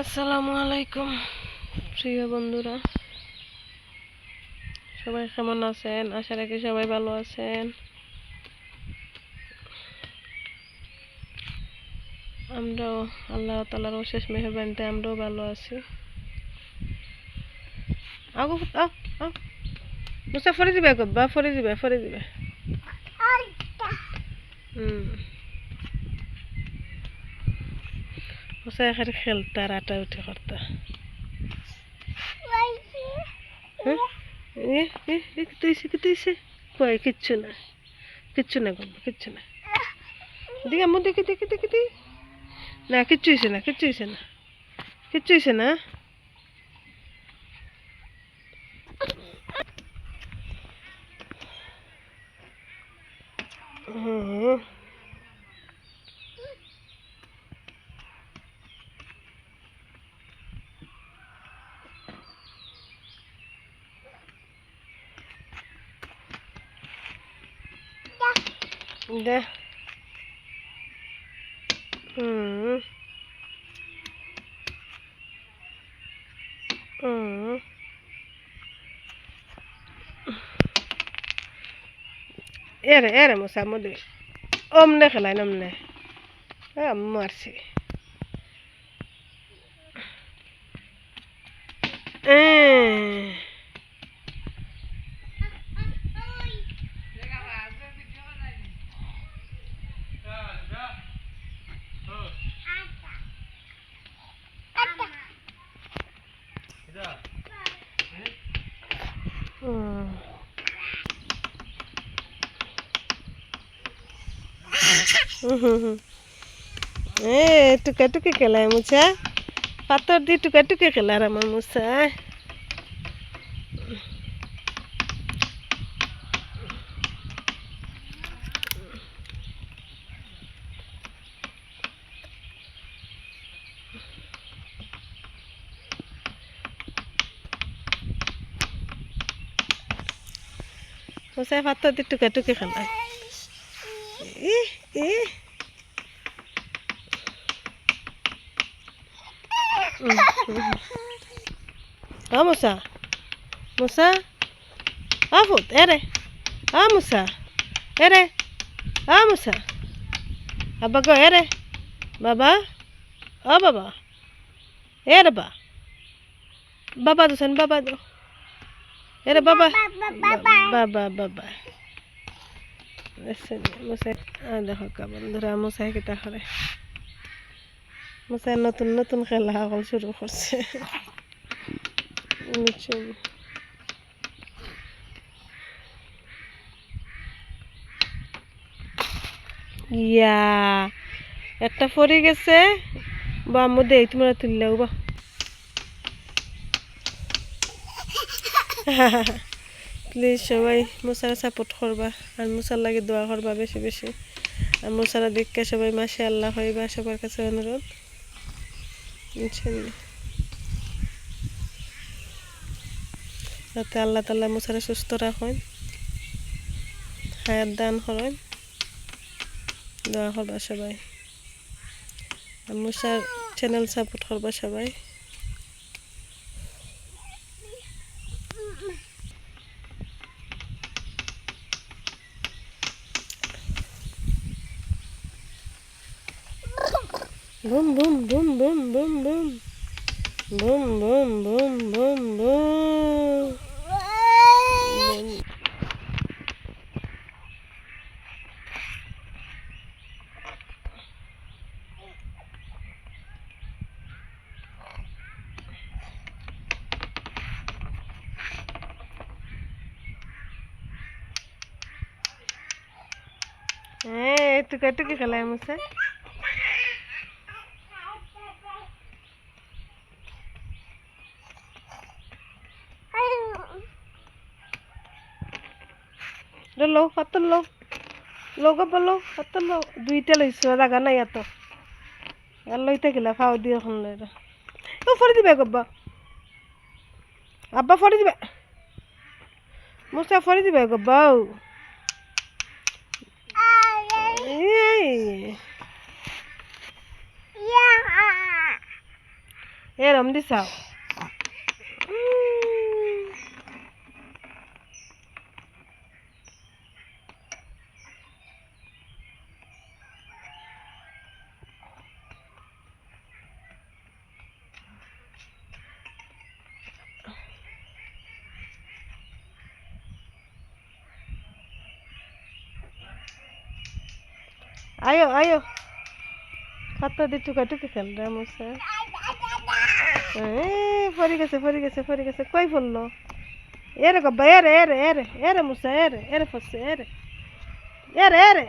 আসসালামু আলাইকুম প্রিয় বন্ধুরা, সবাই কেমন আছেন? আশা রাখি সবাই ভালো আছেন। আমরাও আল্লাহ তাআলার অশেষ মেহেরবানিতে আমরাও ভালো আছি। আগো আও আও মুসা ফরে দিবে গব্বা, ফরে দিবে মুসা এখানে খেলতা রাটা উঠে করতা। কিতুইছে কয় কিচ্ছু না গব্বা, কিচ্ছু না। দিকে আম্মু দেখি না, কিচ্ছু হইছে না। হুম দে হুম হুম এরে মুসা মধ্যে অমনে খেলাই নমনে মারছি টুকাটুকি খেলায় মুছা পাথর দিয়ে টুকাটুকি খেলার আমার মুছা মুছা পাথর দিয়ে টুকাটুকি খেলায়। ই ই মুছা মুছা ফুট এরে মুছা এরে মুছা আব্বা গো এরে বাবা বাবা এরে বাবা দুসান বাবা দো এরে বাবা বাবা মুছা দেখো কা বন্ধুরা মুছাই কেটা করে মুছাই নতুন নতুন খেলা সকল শুরু করছে। ইয়া একটা পরে গেছে বা মধ্যে তোমরা তুললেও বা প্লিজ সবাই মুসারা সাপোর্ট করবা আর মুসার লাগে দোয়া করবা বেশি বেশি। আর মুসারা দেখে সবাই মাশাআল্লাহ হইবা সবার কাছে অনুরোধ ইনশাআল্লাহ, যাতে আল্লাহ তাআলা মুসারা সুস্থ রাখেন, হায়াত দান করেন, দোয়া করবা সবাই। আর মুসার চ্যানেল সাপোর্ট করবা সবাই। Boom boom boom boom boom boom boom boom boom boom boom. টুকাটুকি খেলায় মুছে লো পাতল লো গব্বা লো পাতল লো দুইটা লইছো জাগা নাই এত আর লইতে গেলা ফাও দিয়ে এখন লইরা ফরে দিবে গব্বা আব্বা ফরে দিবে মুসা ফরে দিবে গব্বা এরম দিছাও আয়ো আয়ো কত দি টুকি খেল রে মুসা পড়ে গেছে কই পড়লো এরে গব্বা এরে মুসা এরে ফসে এরে